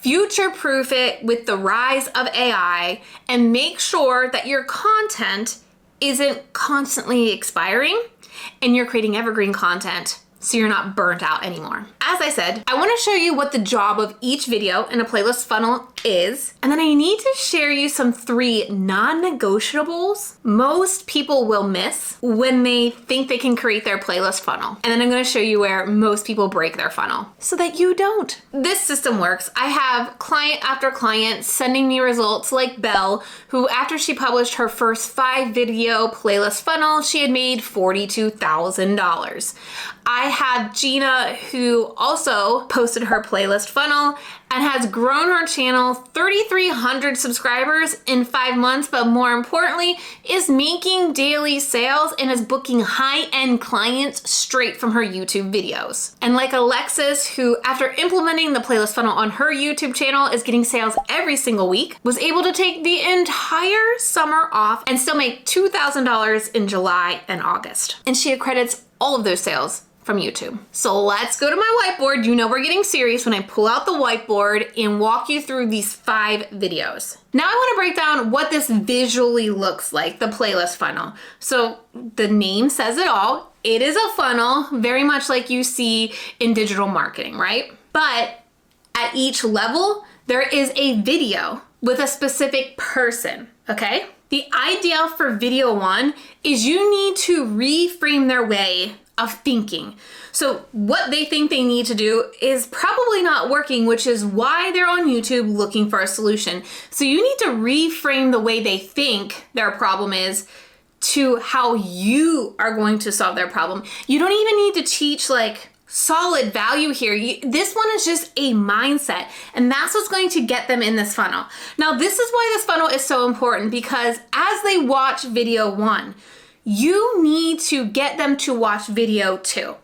future-proof it with the rise of AI, and make sure that your content isn't constantly expiring and you're creating evergreen content so you're not burnt out anymore. As I said, I want to show you what the job of each video in a playlist funnel is, and then I need to share you some 3 non-negotiables most people will miss when they think they can create their playlist funnel. And then I'm going to show you where most people break their funnel so that you don't. This system works. I have client after client sending me results, like Belle, who after she published her first 5-video playlist funnel, she had made $42,000. I have Gina, who also posted her playlist funnel and has grown her channel 3,300 subscribers in 5 months, but more importantly, is making daily sales and is booking high-end clients straight from her YouTube videos. And like Alexis, who after implementing the playlist funnel on her YouTube channel is getting sales every single week, was able to take the entire summer off and still make $2,000 in July and August. And she accredits all of those sales from YouTube. So let's go to my whiteboard. You know we're getting serious when I pull out the whiteboard and walk you through these 5 videos. Now I want to break down what this visually looks like, the playlist funnel. So the name says it all. It is a funnel, very much like you see in digital marketing, right? But at each level, there is a video with a specific person, okay? The idea for video 1 is you need to reframe their way of thinking. So what they think they need to do is probably not working, which is why they're on YouTube looking for a solution. So you need to reframe the way they think their problem is to how you are going to solve their problem. You don't even need to teach like solid value here. This one is just a mindset, and that's what's going to get them in this funnel. Now, this is why this funnel is so important, because as they watch video 1, you need to get them to watch video 2.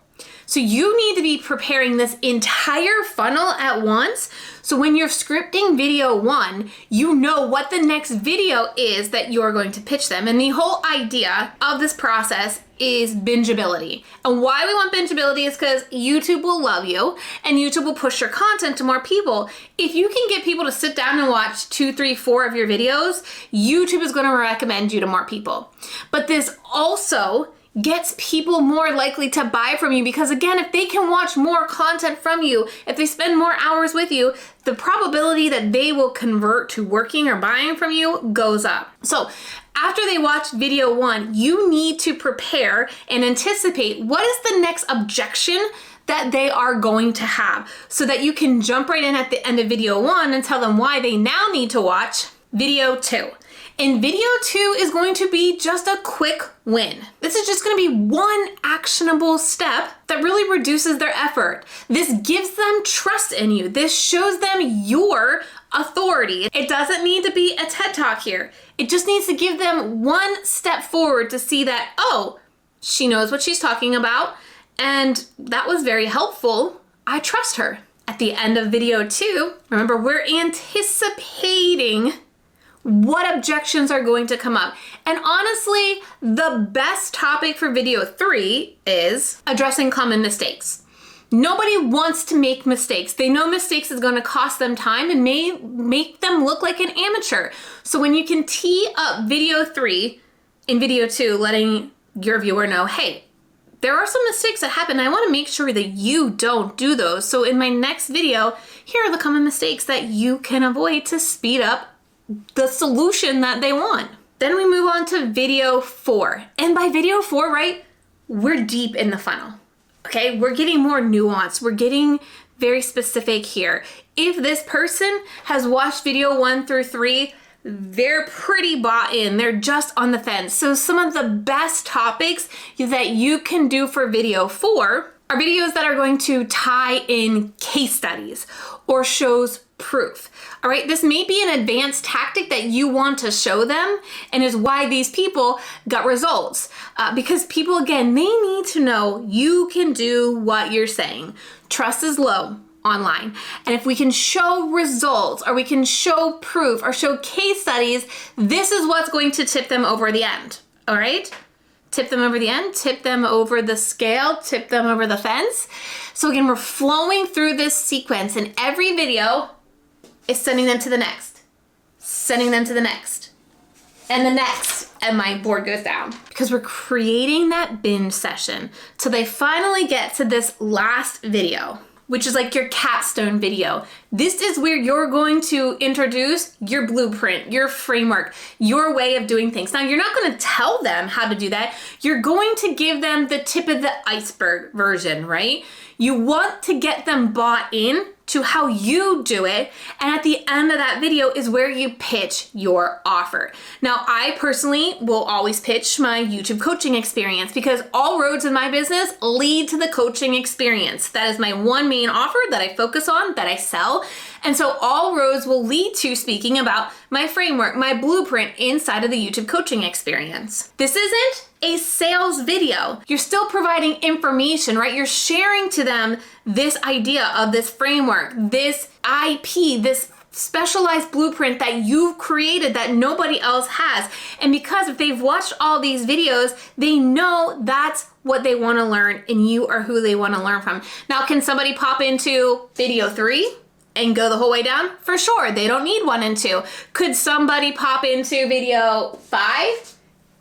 So you need to be preparing this entire funnel at once. So when you're scripting video 1, you know what the next video is that you're going to pitch them. And the whole idea of this process is bingeability. And why we want bingeability is because YouTube will love you and YouTube will push your content to more people. If you can get people to sit down and watch 2, 3, 4 of your videos, YouTube is going to recommend you to more people. But this also gets people more likely to buy from you, because again, if they can watch more content from you, if they spend more hours with you, the probability that they will convert to working or buying from you goes up. So after they watch video 1, you need to prepare and anticipate what is the next objection that they are going to have, so that you can jump right in at the end of video 1 and tell them why they now need to watch video 2. And video 2 is going to be just a quick win. This is just going to be one actionable step that really reduces their effort. This gives them trust in you. This shows them your authority. It doesn't need to be a TED Talk here. It just needs to give them one step forward to see that, oh, she knows what she's talking about, and that was very helpful. I trust her. At the end of video 2, remember, we're anticipating what objections are going to come up. And honestly, the best topic for video 3 is addressing common mistakes. Nobody wants to make mistakes. They know mistakes is going to cost them time and may make them look like an amateur. So when you can tee up video 3 in video 2, letting your viewer know, hey, there are some mistakes that happen. I want to make sure that you don't do those. So in my next video, here are the common mistakes that you can avoid to speed up the solution that they want. Then we move on to video 4. And by video 4, right, we're deep in the funnel. Okay, we're getting more nuanced. We're getting very specific here. If this person has watched video 1 through 3, they're pretty bought in. They're just on the fence. So some of the best topics that you can do for video 4 are videos that are going to tie in case studies or shows proof. All right, this may be an advanced tactic that you want to show them, and is why these people got results. Because people, again, they need to know you can do what you're saying. Trust is low online. And if we can show results, or we can show proof, or show case studies, this is what's going to tip them over the end. All right? Tip them over the end, tip them over the scale, tip them over the fence. So again, we're flowing through this sequence, and every video is sending them to the next, sending them to the next, and the next, and my board goes down. Because we're creating that binge session till they finally get to this last video, which is like your capstone video. This is where you're going to introduce your blueprint, your framework, your way of doing things. Now, you're not going to tell them how to do that. You're going to give them the tip of the iceberg version, right? You want to get them bought in to how you do it. And at the end of that video is where you pitch your offer. Now, I personally will always pitch my YouTube coaching experience, because all roads in my business lead to the coaching experience. That is my one main offer that I focus on, that I sell. And so all roads will lead to speaking about my framework, my blueprint inside of the YouTube coaching experience. This isn't a sales video. You're still providing information, right? You're sharing to them this idea of this framework, this IP, this specialized blueprint that you've created that nobody else has. And because if they've watched all these videos, they know that's what they want to learn, and you are who they want to learn from. Now, can somebody pop into video 3 and go the whole way down? For sure. They don't need 1 and 2. Could somebody pop into video 5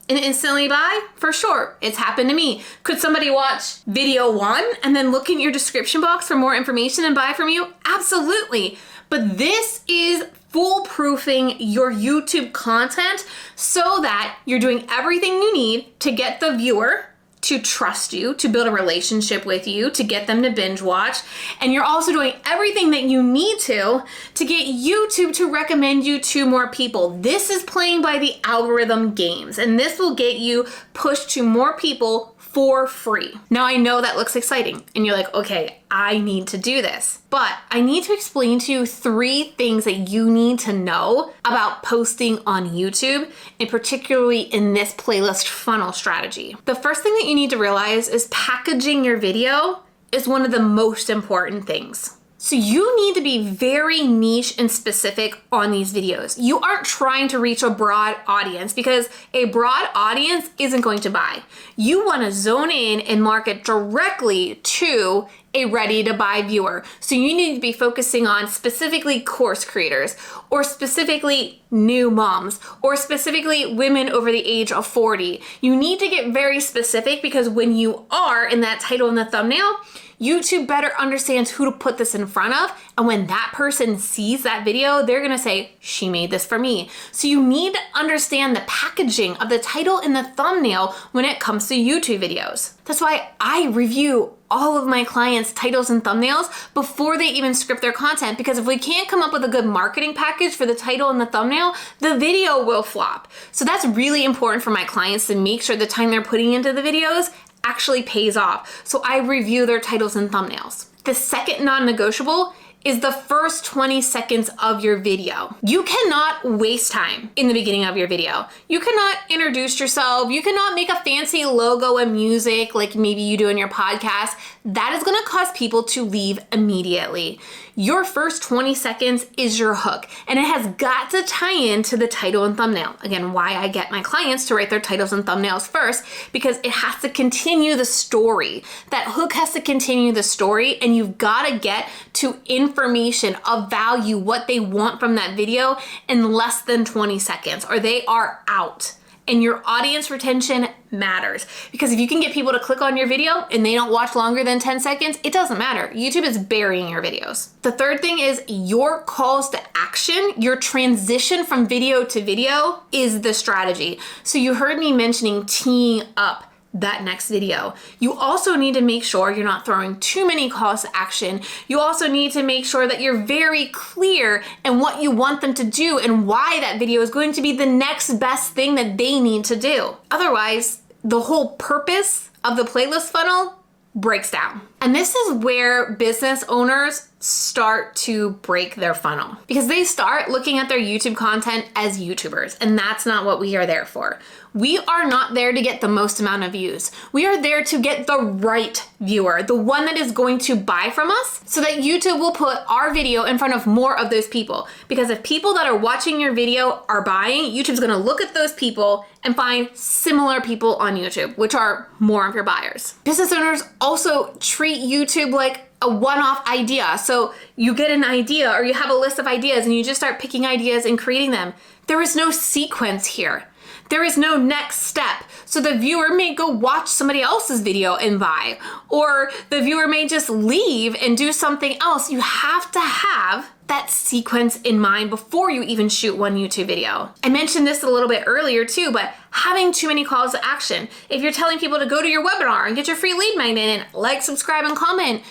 and instantly buy? For sure. It's happened to me. Could somebody watch video 1 and then look in your description box for more information and buy from you? Absolutely. But this is foolproofing your YouTube content so that you're doing everything you need to get the viewer to trust you, to build a relationship with you, to get them to binge watch. And you're also doing everything that you need to get YouTube to recommend you to more people. This is playing by the algorithm games, and this will get you pushed to more people for free. Now I know that looks exciting and you're like, okay, I need to do this, but I need to explain to you 3 things that you need to know about posting on YouTube, and particularly in this playlist funnel strategy. The first thing that you need to realize is packaging your video is one of the most important things. So you need to be very niche and specific on these videos. You aren't trying to reach a broad audience because a broad audience isn't going to buy. You want to zone in and market directly to a ready to buy viewer. So you need to be focusing on specifically course creators, or specifically new moms, or specifically women over the age of 40. You need to get very specific because when you are in that title and the thumbnail, YouTube better understands who to put this in front of. And when that person sees that video, they're gonna say, she made this for me. So you need to understand the packaging of the title and the thumbnail when it comes to YouTube videos. That's why I review all of my clients' titles and thumbnails before they even script their content, because if we can't come up with a good marketing package for the title and the thumbnail, the video will flop. So that's really important for my clients to make sure the time they're putting into the videos actually pays off. So I review their titles and thumbnails. The second non-negotiable is the first 20 seconds of your video. You cannot waste time in the beginning of your video. You cannot introduce yourself. You cannot make a fancy logo and music like maybe you do in your podcast. That is gonna cause people to leave immediately. Your first 20 seconds is your hook, and it has got to tie into the title and thumbnail. Again, why I get my clients to write their titles and thumbnails first, because it has to continue the story. That hook has to continue the story, and you've gotta get to information of value, what they want from that video, in less than 20 seconds, or they are out. And your audience retention matters, because if you can get people to click on your video and they don't watch longer than 10 seconds, it doesn't matter. YouTube is burying your videos. The third thing is your calls to action, your transition from video to video is the strategy. So you heard me mentioning teeing up that next video. You also need to make sure you're not throwing too many calls to action. You also need to make sure that you're very clear in what you want them to do and why that video is going to be the next best thing that they need to do. Otherwise, the whole purpose of the playlist funnel breaks down. And this is where business owners start to break their funnel, because they start looking at their YouTube content as YouTubers, and that's not what we are there for. We are not there to get the most amount of views. We are there to get the right viewer, the one that is going to buy from us, so that YouTube will put our video in front of more of those people. Because if people that are watching your video are buying, YouTube's gonna look at those people and find similar people on YouTube, which are more of your buyers. Business owners also treat YouTube like a one-off idea. So you get an idea, or you have a list of ideas and you just start picking ideas and creating them. There is no sequence here. There is no next step. So the viewer may go watch somebody else's video and buy, or the viewer may just leave and do something else. You have to have that sequence in mind before you even shoot one YouTube video. I mentioned this a little bit earlier too, but having too many calls to action. If you're telling people to go to your webinar and get your free lead magnet and like, subscribe, and comment,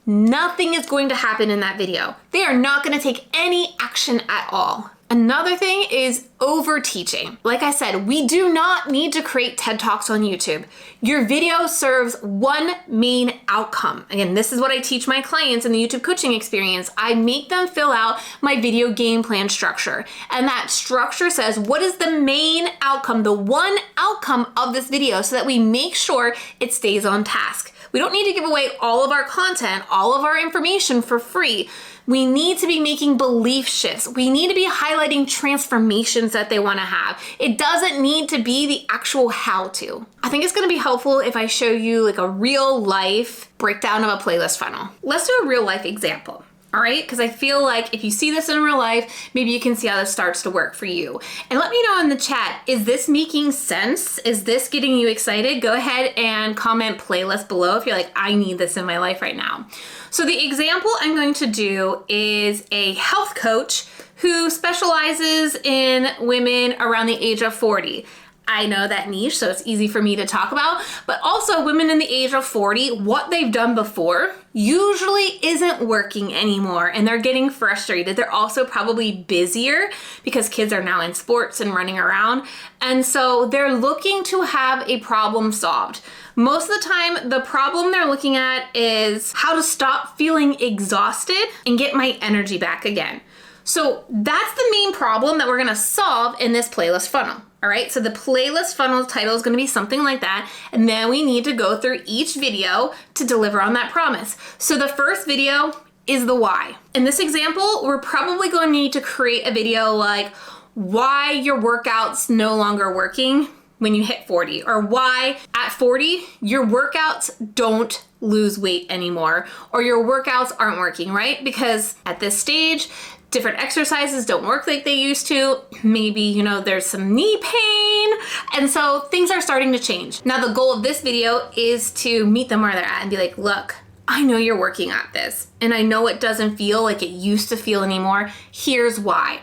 nothing is going to happen in that video. They are not going to take any action at all. Another thing is over teaching. Like I said, we do not need to create TED Talks on YouTube. Your video serves one main outcome. Again, this is what I teach my clients in the YouTube coaching experience. I make them fill out my video game plan structure. And that structure says, what is the main outcome, the one outcome of this video, so that we make sure it stays on task. We don't need to give away all of our content, all of our information for free. We need to be making belief shifts. We need to be highlighting transformations that they want to have. It doesn't need to be the actual how-to. I think it's going to be helpful if I show you like a real life breakdown of a playlist funnel. Let's do a real life example. All right, because I feel like if you see this in real life, maybe you can see how this starts to work for you. And let me know in the chat, is this making sense? Is this getting you excited? Go ahead and comment playlist below if you're like, I need this in my life right now. So the example I'm going to do is a health coach who specializes in women around the age of 40. I know that niche, so it's easy for me to talk about. But also women in the age of 40, what they've done before usually isn't working anymore, and they're getting frustrated. They're also probably busier because kids are now in sports and running around. And so they're looking to have a problem solved. Most of the time, the problem they're looking at is how to stop feeling exhausted and get my energy back again. So that's the main problem that we're gonna solve in this playlist funnel. All right, so the playlist funnel title is gonna be something like that. And then we need to go through each video to deliver on that promise. So the first video is the why. In this example, we're probably going to need to create a video like why your workout's no longer working when you hit 40, or why at 40, your workouts don't lose weight anymore, or your workouts aren't working, right? Because at this stage, different exercises don't work like they used to. Maybe, there's some knee pain. And so things are starting to change. Now, the goal of this video is to meet them where they're at and be like, look, I know you're working at this, and I know it doesn't feel like it used to feel anymore. Here's why.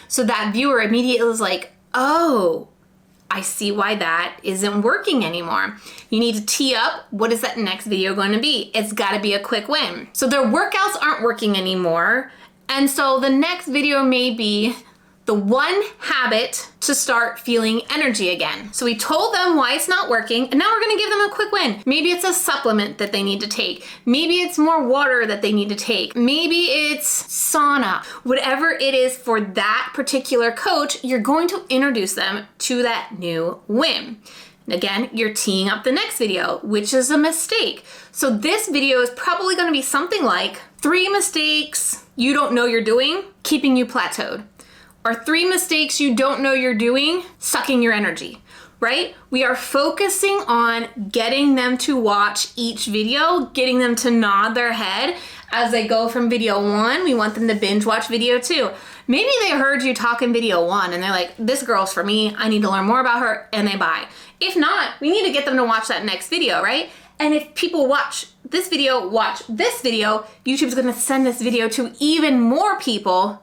So that viewer immediately is like, oh, I see why that isn't working anymore. You need to tee up, what is that next video going to be? It's got to be a quick win. So their workouts aren't working anymore. And so the next video may be the one habit to start feeling energy again. So we told them why it's not working, and now we're gonna give them a quick win. Maybe it's a supplement that they need to take. Maybe it's more water that they need to take. Maybe it's sauna. Whatever it is for that particular coach, you're going to introduce them to that new win. And again, you're teeing up the next video, which is a mistake. So this video is probably gonna be something like 3 mistakes you don't know you're doing, keeping you plateaued. Or 3 mistakes you don't know you're doing, sucking your energy, right? We are focusing on getting them to watch each video, getting them to nod their head as they go from video 1. We want them to binge watch video 2. Maybe they heard you talk in video 1 and they're like, this girl's for me, I need to learn more about her, and they buy. If not, we need to get them to watch that next video, right? And if people watch this video, YouTube's gonna send this video to even more people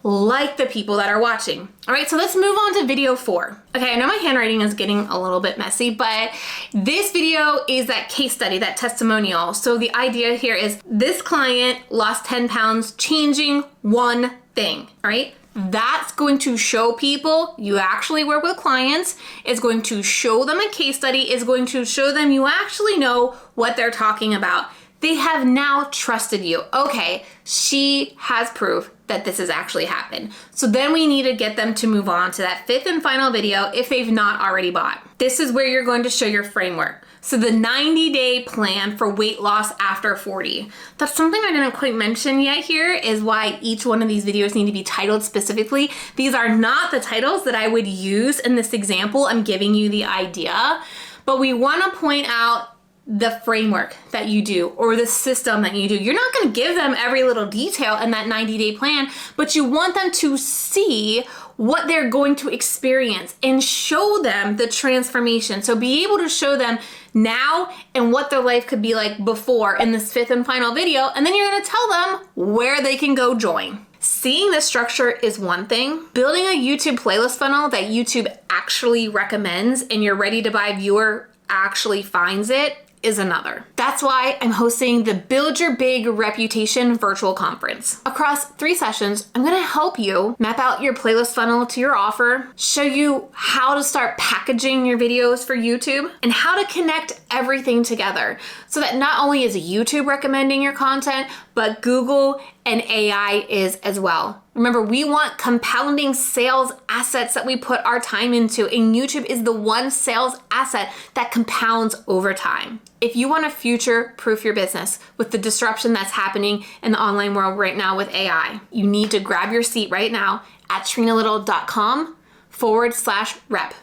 like the people that are watching. All right, so let's move on to video 4. Okay, I know my handwriting is getting a little bit messy, but this video is that case study, that testimonial. So the idea here is this client lost 10 pounds changing one thing, all right? That's going to show people you actually work with clients. It's going to show them a case study. It's going to show them you actually know what they're talking about. They have now trusted you. Okay, she has proof that this has actually happened. So then we need to get them to move on to that 5th and final video if they've not already bought. This is where you're going to show your framework. So the 90-day plan for weight loss after 40. That's something I didn't quite mention yet here, is why each one of these videos need to be titled specifically. These are not the titles that I would use in this example. I'm giving you the idea, but we want to point out the framework that you do or the system that you do. You're not going to give them every little detail in that 90-day plan, but you want them to see what they're going to experience and show them the transformation. So be able to show them now and what their life could be like before in this 5th and final video. And then you're going to tell them where they can go join. Seeing the structure is one thing. Building a YouTube playlist funnel that YouTube actually recommends and your ready to buy viewer actually finds it is another. That's why I'm hosting the Build Your Big Reputation virtual conference. Across 3 sessions, I'm gonna help you map out your playlist funnel to your offer, show you how to start packaging your videos for YouTube, and how to connect everything together so that not only is YouTube recommending your content, but Google and AI is as well. Remember, we want compounding sales assets that we put our time into, and YouTube is the one sales asset that compounds over time. If you want to future-proof your business with the disruption that's happening in the online world right now with AI, you need to grab your seat right now at trenalittle.com/rep.